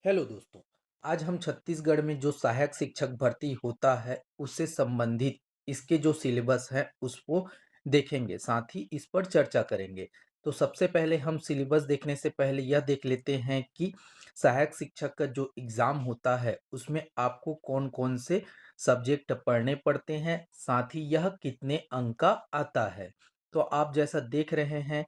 Hello दोस्तों। आज हम छत्तीसगढ़ में जो सहायक शिक्षक भर्ती होता है उससे संबंधित इसके जो सिलेबस है उसको देखेंगे, साथ ही इस पर चर्चा करेंगे। तो सबसे पहले हम सिलेबस देखने से पहले यह देख लेते हैं कि सहायक शिक्षक का जो एग्ज़ाम होता है उसमें आपको कौन-कौन से सब्जेक्ट पढ़ने पड़ते हैं, साथ ही यह कितने अंक का आता है। तो आप जैसा देख रहे हैं,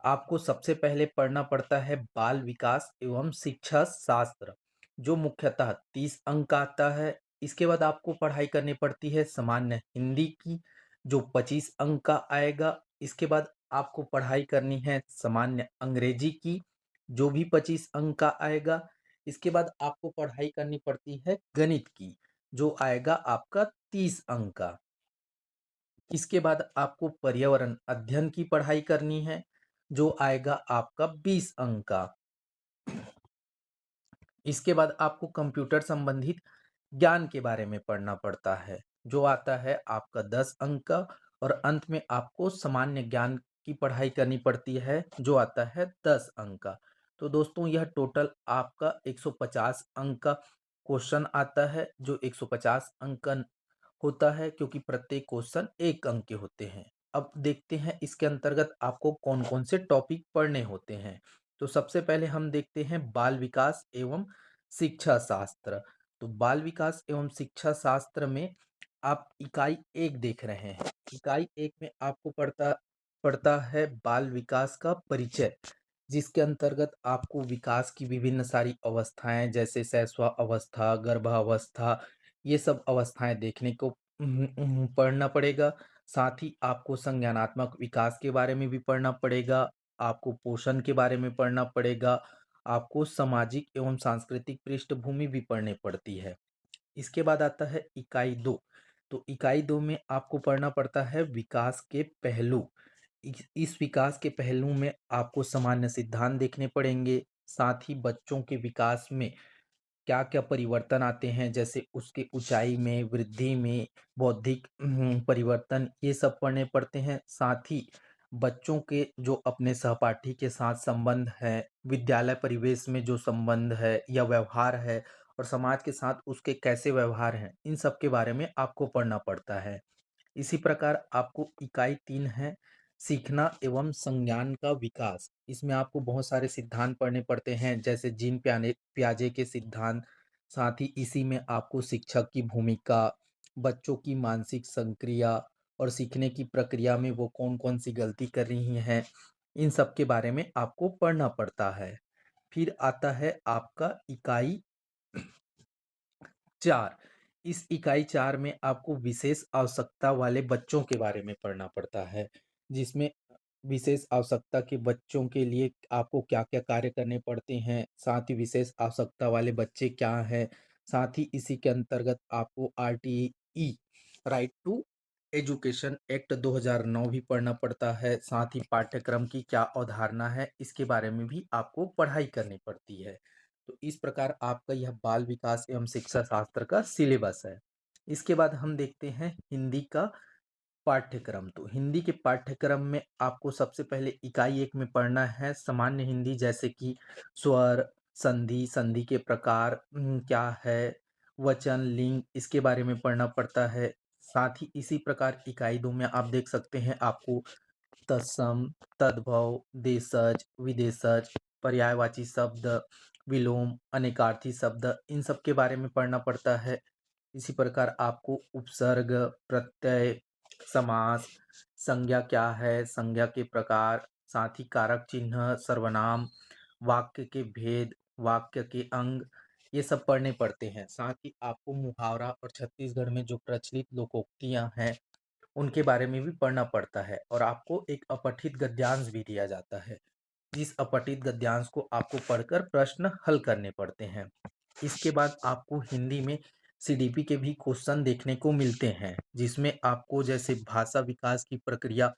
आपको सबसे पहले पढ़ना पड़ता है बाल विकास एवं शिक्षा शास्त्र, जो मुख्यतः 30 अंक का आता है। इसके बाद आपको पढ़ाई करनी पड़ती है सामान्य हिंदी की, जो 25 अंक का आएगा। इसके बाद आपको पढ़ाई करनी है सामान्य अंग्रेजी की, जो भी 25 अंक का आएगा। इसके बाद आपको पढ़ाई करनी पड़ती है गणित की, जो आएगा आपका 30 अंक का। इसके बाद आपको पर्यावरण अध्ययन की पढ़ाई करनी है, जो आएगा आपका 20 अंक का। इसके बाद आपको कंप्यूटर संबंधित ज्ञान के बारे में पढ़ना पड़ता है, जो आता है आपका 10 अंक का। और अंत में आपको सामान्य ज्ञान की पढ़ाई करनी पड़ती है, जो आता है 10 अंक का। तो दोस्तों, यह टोटल आपका 150 अंक का क्वेश्चन आता है, जो 150 अंक का होता है क्योंकि प्रत्येक क्वेश्चन 1 अंक के होते हैं। अब देखते हैं इसके अंतर्गत आपको कौन-कौन से टॉपिक पढ़ने होते हैं। तो सबसे पहले हम देखते हैं बाल विकास एवं शिक्षा शास्त्र। तो बाल विकास एवं शिक्षा शास्त्र में आप इकाई 1 देख रहे हैं। इकाई 1 में आपको पड़ता पड़ता है बाल विकास का परिचय, जिसके अंतर्गत आपको विकास की विभिन्न सारी अवस्थाएँ जैसे शैशव अवस्था, गर्भावस्था, ये सब अवस्थाएँ देखने को पढ़ना पड़ेगा। साथ ही आपको संज्ञानात्मक विकास के बारे में भी पढ़ना पड़ेगा, आपको पोषण के बारे में पढ़ना पड़ेगा, आपको सामाजिक एवं सांस्कृतिक पृष्ठभूमि भी पढ़नी पड़ती है। इसके बाद आता है इकाई 2। तो इकाई 2 में आपको पढ़ना पड़ता है विकास के पहलू। इस विकास के पहलू में आपको सामान्य सिद्धांत देखने पड़ेंगे, साथ ही बच्चों के विकास में क्या-क्या परिवर्तन आते हैं, जैसे उसके ऊँचाई में, वृद्धि में, बौद्धिक परिवर्तन, ये सब पढ़ने पड़ते हैं। साथ ही बच्चों के जो अपने सहपाठी के साथ संबंध है, विद्यालय परिवेश में जो संबंध है या व्यवहार है और समाज के साथ उसके कैसे व्यवहार हैं, इन सब के बारे में आपको पढ़ना पड़ता है। इसी प्रकार आपको इकाई 3 है सीखना एवं संज्ञान का विकास। इसमें आपको बहुत सारे सिद्धांत पढ़ने पड़ते हैं, जैसे जीन पियाजे के सिद्धांत। साथ ही इसी में आपको शिक्षक की भूमिका, बच्चों की मानसिक संक्रिया और सीखने की प्रक्रिया में वो कौन-कौन सी गलती कर रही हैं, इन सब के बारे में आपको पढ़ना पड़ता है। फिर आता है आपका इकाई 4। इस इकाई 4 में आपको विशेष आवश्यकता वाले बच्चों के बारे में पढ़ना पड़ता है, जिसमें विशेष आवश्यकता के बच्चों के लिए आपको क्या-क्या कार्य करने पड़ते हैं, साथ ही विशेष आवश्यकता वाले बच्चे क्या हैं, साथ ही इसी के अंतर्गत आपको RTE right to education act 2009 भी पढ़ना पड़ता है, साथ ही पाठ्यक्रम की क्या अवधारणा है, इसके बारे में भी आपको पढ़ाई करनी पड़ती है। तो इस प्रकार आपका यह बाल विकास एवं शिक्षा शास्त्र का सिलेबस है। इसके बाद हम देखते हैं हिंदी का पाठ्यक्रम। तो हिंदी के पाठ्यक्रम में आपको सबसे पहले इकाई 1 में पढ़ना है सामान्य हिंदी, जैसे कि स्वर, संधि, संधि के प्रकार क्या है, वचन, लिंग, इसके बारे में पढ़ना पड़ता है। साथ ही इसी प्रकार इकाई 2 में आप देख सकते हैं आपको तत्सम, तद्भव, देशज, विदेशज, पर्यायवाची शब्द, विलोम, अनेकार्थी शब्द, इन सब के बारे में पढ़ना पड़ता है। इसी प्रकार आपको उपसर्ग, प्रत्यय, समास, संज्ञा क्या है, संज्ञा के प्रकार, साथ ही कारक चिन्ह, सर्वनाम, वाक्य के भेद, वाक्य के अंग, ये सब पढ़ने पड़ते हैं। साथ ही आपको मुहावरा और छत्तीसगढ़ में जो प्रचलित लोकोक्तियाँ हैं, उनके बारे में भी पढ़ना पड़ता है। और आपको एक अपठित गद्यांश भी दिया जाता है। इस अपठित गद्यांश को आपको पढ़कर प्रश्न हल करने पड़ते हैं। इसके बाद आपको हिंदी में सीडीपी के भी क्वेश्चन देखने को मिलते हैं, जिसमें आपको जैसे भाषा विकास की प्रक्रिया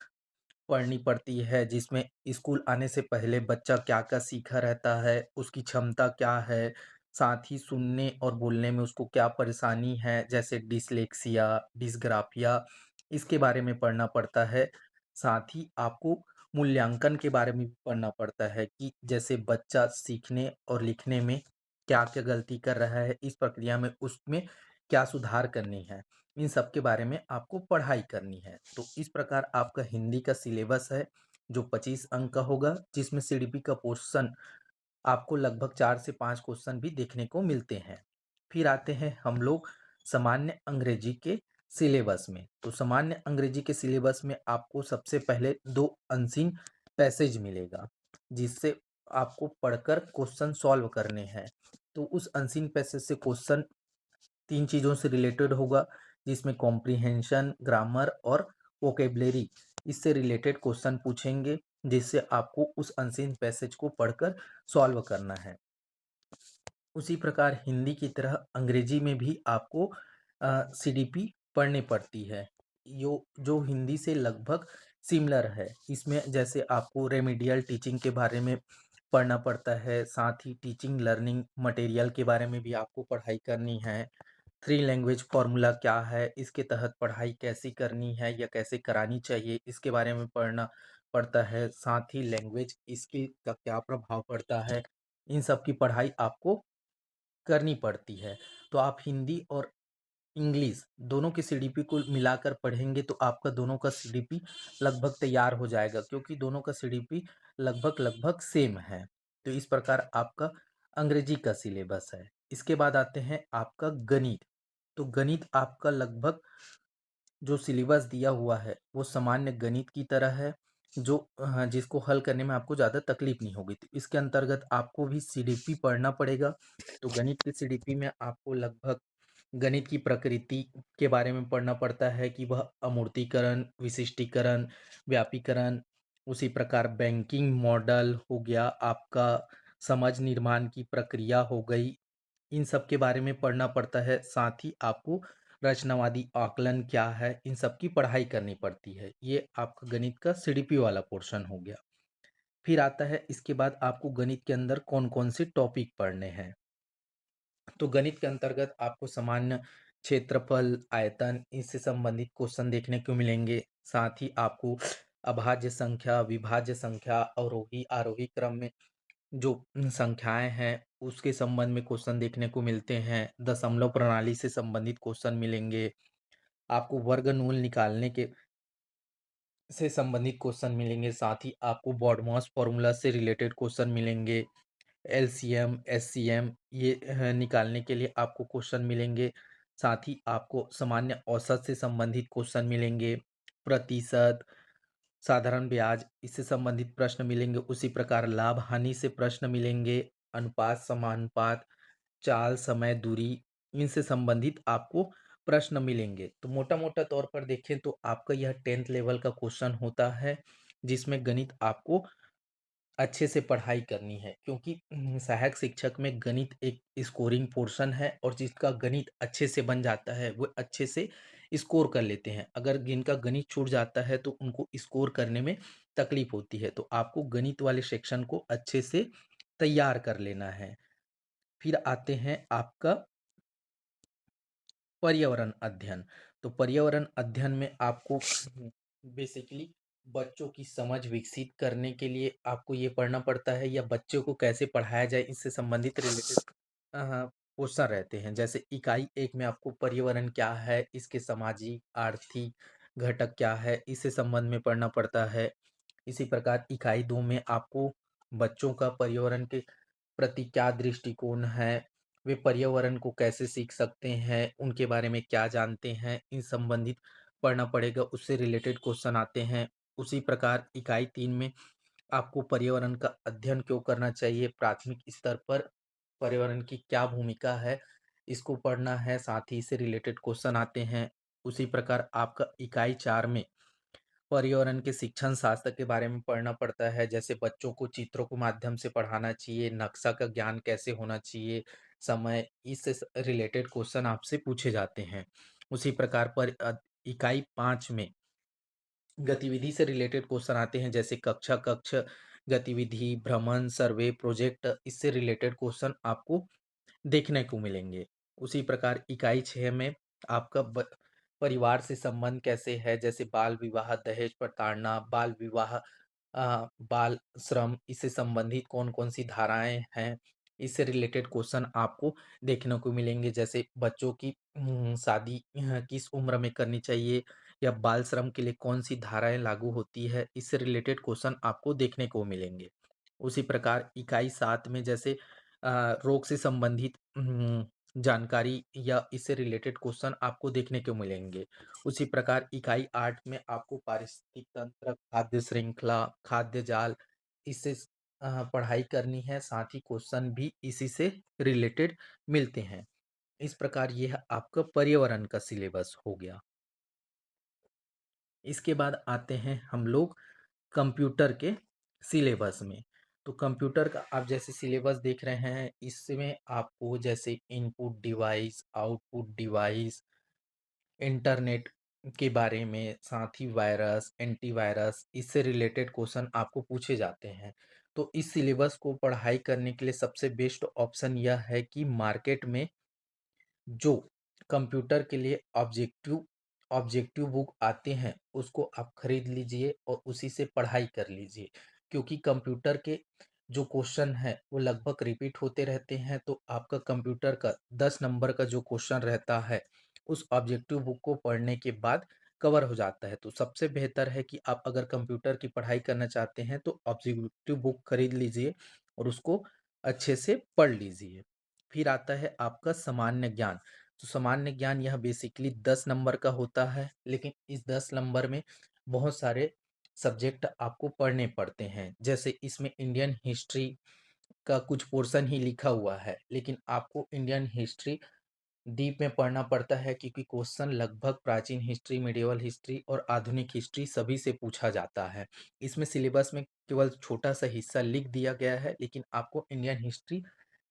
पढ़नी पड़ती है, जिसमें स्कूल आने से पहले बच्चा क्या-क्या सीखा रहता है, उसकी क्षमता क्या है, साथ ही सुनने और बोलने में उसको क्या परेशानी है, जैसे डिस्लेक्सिया, डिस्ग्राफिया, इसके बारे में पढ़ना पड़ता है। साथ ही आपको मूल्यांकन के बारे में भी पढ़ना पड़ता है कि जैसे बच्चा सीखने और लिखने में क्या-क्या गलती कर रहा है, इस प्रक्रिया में उसमें क्या सुधार करनी है, इन सब के बारे में आपको पढ़ाई करनी है। तो इस प्रकार आपका हिंदी का सिलेबस है, जो 25 अंक का होगा, जिसमें सीडीपी का पोर्शन आपको लगभग 4 से 5 क्वेश्चन भी देखने को मिलते हैं। फिर आते हैं हम लोग सामान्य अंग्रेजी के सिलेबस में। तो सामान्य अंग्रेजी के सिलेबस में आपको सबसे पहले 2 अनसीन पैसेज मिलेगा, जिससे आपको पढ़कर क्वेश्चन सॉल्व करने हैं। तो उस अनसीन पैसेज से क्वेश्चन 3 चीज़ों से रिलेटेड होगा, जिसमें कॉम्प्रिहेंशन, ग्रामर और वोकैब्युलरी, इससे रिलेटेड क्वेश्चन पूछेंगे, जिससे आपको उस अनसीन पैसेज को पढ़कर सॉल्व करना है। उसी प्रकार हिंदी की तरह अंग्रेजी में भी आपको सीडीपी पढ़नी पड़ती है। जो हिंदी से लगभग सिमिलर है। इसमें जैसे आपको रेमेडियल टीचिंग के बारे में पढ़ना पड़ता है, साथ ही टीचिंग लर्निंग मटेरियल के बारे में भी आपको पढ़ाई करनी है। थ्री लैंग्वेज फार्मूला क्या है, इसके तहत पढ़ाई कैसी करनी है या कैसे करानी चाहिए, इसके बारे में पढ़ना पड़ता है। साथ ही लैंग्वेज स्किल का क्या प्रभाव पड़ता है, इन सब की पढ़ाई आपको करनी पड़ती है। तो आप हिंदी और इंग्लिश दोनों की सीडीपी को मिलाकर पढ़ेंगे तो आपका दोनों का सीडीपी लगभग तैयार हो जाएगा, क्योंकि दोनों का सीडीपी लगभग लगभग सेम है। तो इस प्रकार आपका अंग्रेजी का सिलेबस है। इसके बाद आते हैं आपका गणित। तो गणित आपका लगभग जो सिलेबस दिया हुआ है वो सामान्य गणित की तरह है, जो जिसको हल करने में आपको ज़्यादा तकलीफ नहीं होगी। तो इसके अंतर्गत आपको भी सीडीपी पढ़ना पड़ेगा। तो गणित की सीडीपी में आपको लगभग गणित की प्रकृति के बारे में पढ़ना पड़ता है कि वह अमूर्तीकरण, विशिष्टीकरण, व्यापीकरण, उसी प्रकार बैंकिंग मॉडल हो गया, आपका समझ निर्माण की प्रक्रिया हो गई, इन सब के बारे में पढ़ना पड़ता है। साथ ही आपको रचनावादी आकलन क्या है, इन सब की पढ़ाई करनी पड़ती है। ये आपका गणित का सीडीपी वाला पोर्शन हो गया। फिर आता है इसके बाद आपको गणित के अंदर कौन-कौन से टॉपिक पढ़ने हैं। तो गणित के अंतर्गत आपको सामान्य क्षेत्रफल, आयतन, इससे संबंधित क्वेश्चन देखने को मिलेंगे। साथ ही आपको अभाज्य संख्या, विभाज्य संख्या, अवरोही, आरोही क्रम में जो संख्याएँ हैं, उसके संबंध में क्वेश्चन देखने को मिलते हैं। दशमलव प्रणाली से संबंधित क्वेश्चन मिलेंगे। आपको वर्गमूल निकालने के से संबंधित क्वेश्चन मिलेंगे। साथ ही आपको BODMAS फ़ॉर्मूला से रिलेटेड क्वेश्चन मिलेंगे। एलसीएम, एचसीएम ये निकालने के लिए आपको क्वेश्चन मिलेंगे। साथ ही आपको सामान्य औसत से संबंधित क्वेश्चन मिलेंगे। प्रतिशत, साधारण ब्याज, इससे संबंधित प्रश्न मिलेंगे। उसी प्रकार लाभ हानि से प्रश्न मिलेंगे। अनुपात, समानुपात, चाल, समय, दूरी, इनसे संबंधित आपको प्रश्न मिलेंगे। तो मोटा-मोटा तौर पर देखें तो आपका यह 10th लेवल का क्वेश्चन होता है, जिसमें गणित आपको अच्छे से पढ़ाई करनी है, क्योंकि सहायक शिक्षक में गणित एक स्कोरिंग पोर्शन है, और जिसका गणित अच्छे से बन जाता है वो अच्छे से स्कोर कर लेते हैं। अगर जिनका गणित छूट जाता है तो उनको स्कोर करने में तकलीफ होती है। तो आपको गणित वाले सेक्शन को अच्छे से तैयार कर लेना है। फिर आते हैं आपका पर्यावरण अध्ययन। तो पर्यावरण अध्ययन में आपको बेसिकली बच्चों की समझ विकसित करने के लिए आपको ये पढ़ना पड़ता है, या बच्चों को कैसे पढ़ाया जाए, इससे संबंधित रिलेटेड क्वेश्चन रहते हैं। जैसे इकाई 1 में आपको पर्यावरण क्या है, इसके सामाजिक, आर्थिक घटक क्या है, इससे संबंध में पढ़ना पड़ता है। इसी प्रकार इकाई 2 में आपको बच्चों का पर्यावरण के प्रति क्या दृष्टिकोण है, वे पर्यावरण को कैसे सीख सकते हैं, उनके बारे में क्या जानते हैं, इन संबंधित पढ़ना पड़ेगा, उससे रिलेटेड क्वेश्चन आते हैं। उसी प्रकार इकाई 3 में आपको पर्यावरण का अध्ययन क्यों करना चाहिए, प्राथमिक स्तर पर पर्यावरण की क्या भूमिका है, इसको पढ़ना है, साथ ही इससे रिलेटेड क्वेश्चन आते हैं। उसी प्रकार आपका इकाई 4 में पर्यावरण के शिक्षण शास्त्र के बारे में पढ़ना पड़ता है, जैसे बच्चों को चित्रों के माध्यम से पढ़ाना चाहिए, नक्शा का ज्ञान कैसे होना चाहिए, समय, इससे रिलेटेड क्वेश्चन आपसे पूछे जाते हैं। उसी प्रकार पर इकाई 5 में गतिविधि से रिलेटेड क्वेश्चन आते हैं, जैसे कक्षा कक्ष गतिविधि, भ्रमण, सर्वे, प्रोजेक्ट, इससे रिलेटेड क्वेश्चन आपको देखने को मिलेंगे। उसी प्रकार इकाई 6 में आपका परिवार से संबंध कैसे है, जैसे बाल विवाह, दहेज प्रताड़ना, बाल विवाह, बाल श्रम, इससे संबंधित कौन-कौन सी धाराएँ हैं, इससे रिलेटेड क्वेश्चन आपको देखने को मिलेंगे, जैसे बच्चों की शादी किस उम्र में करनी चाहिए या बाल श्रम के लिए कौन-सी धाराएँ लागू होती है, इससे रिलेटेड क्वेश्चन आपको देखने को मिलेंगे। उसी प्रकार इकाई 7 में जैसे रोग से संबंधित जानकारी या इससे रिलेटेड क्वेश्चन आपको देखने को मिलेंगे। उसी प्रकार इकाई 8 में आपको पारिस्थितिक तंत्र, खाद्य श्रृंखला, खाद्य जाल इससे पढ़ाई करनी है, साथ ही क्वेश्चन भी इसी से रिलेटेड मिलते हैं। इस प्रकार यह आपका पर्यावरण का सिलेबस हो गया। इसके बाद आते हैं हम लोग कंप्यूटर के सिलेबस में। तो कंप्यूटर का आप जैसे सिलेबस देख रहे हैं, इसमें आपको जैसे input device, output device, internet के बारे में, साथ ही वायरस, एंटीवायरस इससे रिलेटेड क्वेश्चन आपको पूछे जाते हैं। तो इस सिलेबस को पढ़ाई करने के लिए सबसे बेस्ट ऑप्शन यह है कि मार्केट में जो कंप्यूटर के लिए ऑब्जेक्टिव ऑब्जेक्टिव बुक आते हैं, उसको आप खरीद लीजिए और उसी से पढ़ाई कर लीजिए। क्योंकि कंप्यूटर के जो क्वेश्चन हैं, वो लगभग रिपीट होते रहते हैं, तो आपका कंप्यूटर का 10 नंबर का जो क्वेश्चन रहता है, उस ऑब्जेक्टिव बुक को पढ़ने के बाद कवर हो जाता है। तो सबसे बेहतर है कि आप अगर कंप्यूटर की पढ़ाई करना चाहते हैं, तो ऑब्जेक्टिव बुक खरीद लीजिए और उसको अच्छे से पढ़ लीजिए। फिर आता है आपका सामान्य ज्ञान। तो सामान्य ज्ञान यह बेसिकली 10 नंबर का होता है, लेकिन इस 10 नंबर में बहुत सारे सब्जेक्ट आपको पढ़ने पड़ते हैं। जैसे इसमें इंडियन हिस्ट्री का कुछ पोर्शन ही लिखा हुआ है, लेकिन आपको इंडियन हिस्ट्री डीप में पढ़ना पड़ता है, क्योंकि क्वेश्चन लगभग प्राचीन हिस्ट्री, मिडिवल हिस्ट्री और आधुनिक हिस्ट्री सभी से पूछा जाता है। इसमें सिलेबस में केवल छोटा सा हिस्सा लिख दिया गया है, लेकिन आपको इंडियन हिस्ट्री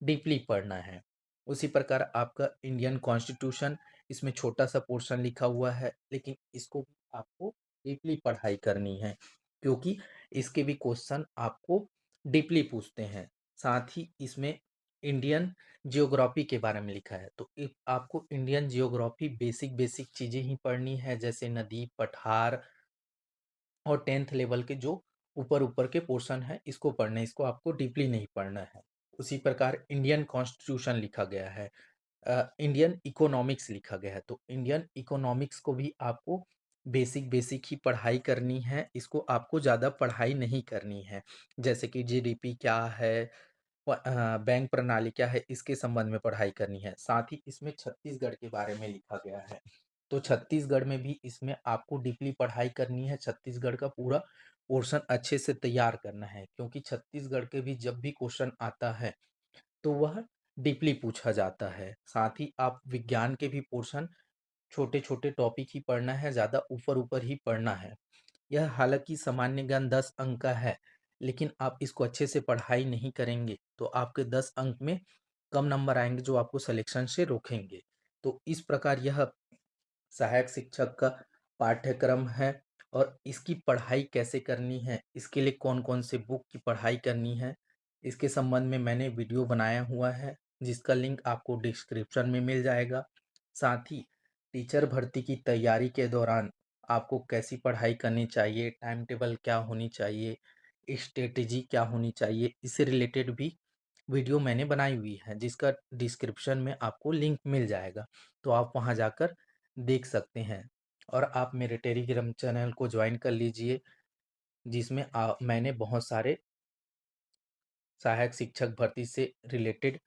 डीपली पढ़ना है। उसी प्रकार आपका इंडियन कॉन्स्टिट्यूशन, इसमें छोटा सा पोर्शन लिखा हुआ है, लेकिन इसको भी आपको डीपली पढ़ाई करनी है, क्योंकि इसके भी क्वेश्चन आपको डीपली पूछते हैं। साथ ही इसमें इंडियन जियोग्राफी के बारे में लिखा है, तो आपको इंडियन जियोग्राफी बेसिक बेसिक चीजें ही पढ़नी है, जैसे नदी, पठार और 10th लेवल के जो ऊपर ऊपर के पोर्शन है, इसको पढ़ना है, इसको आपको डीपली नहीं पढ़ना है। उसी प्रकार इंडियन कॉन्स्टिट्यूशन लिखा गया है, इंडियन इकोनॉमिक्स लिखा गया है, तो इंडियन इकोनॉमिक्स को भी आपको बेसिक बेसिक ही पढ़ाई करनी है, इसको आपको ज़्यादा पढ़ाई नहीं करनी है। जैसे कि जीडीपी क्या है, बैंक प्रणाली क्या है, इसके संबंध में पढ़ाई करनी है। साथ ही इसमें छत्तीसगढ़ के बारे में लिखा गया है, तो छत्तीसगढ़ में भी इसमें आपको डीपली पढ़ाई करनी है। छत्तीसगढ़ का पूरा पोर्शन अच्छे से तैयार करना है, क्योंकि छत्तीसगढ़ के भी जब भी क्वेश्चन आता है, तो वह डीपली पूछा जाता है। साथ ही आप विज्ञान के भी पोर्शन छोटे-छोटे टॉपिक ही पढ़ना है, ज़्यादा ऊपर-ऊपर ही पढ़ना है। यह हालाँकि सामान्य ज्ञान 10 अंक का है, लेकिन आप इसको अच्छे से पढ़ाई नहीं करेंगे, तो आपके 10 अंक में कम नंबर आएँगे, जो आपको सिलेक्शन से रोकेंगे। तो इस प्रकार यह सहायक शिक्षक का पाठ्यक्रम है, और इसकी पढ़ाई कैसे करनी है, इसके लिए कौन-कौन से बुक की पढ़ाई करनी है, इसके संबंध में मैंने वीडियो बनाया हुआ है, जिसका लिंक आपको डिस्क्रिप्शन में मिल जाएगा। साथ ही टीचर भर्ती की तैयारी के दौरान आपको कैसी पढ़ाई करनी चाहिए, टाइम टेबल क्या होनी चाहिए, स्ट्रेटेजी क्या होनी चाहिए, इससे रिलेटेड भी वीडियो मैंने बनाई हुई है, जिसका डिस्क्रिप्शन में आपको लिंक मिल जाएगा। तो आप वहाँ जाकर देख सकते हैं, और आप मेरे टेलीग्राम चैनल को ज्वाइन कर लीजिए, जिसमें मैंने बहुत सारे सहायक शिक्षक भर्ती से रिलेटेड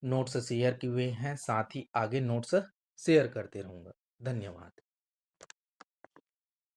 नोट्स शेयर किए हुए हैं, साथ ही आगे नोट्स शेयर करते रहूँगा। धन्यवाद।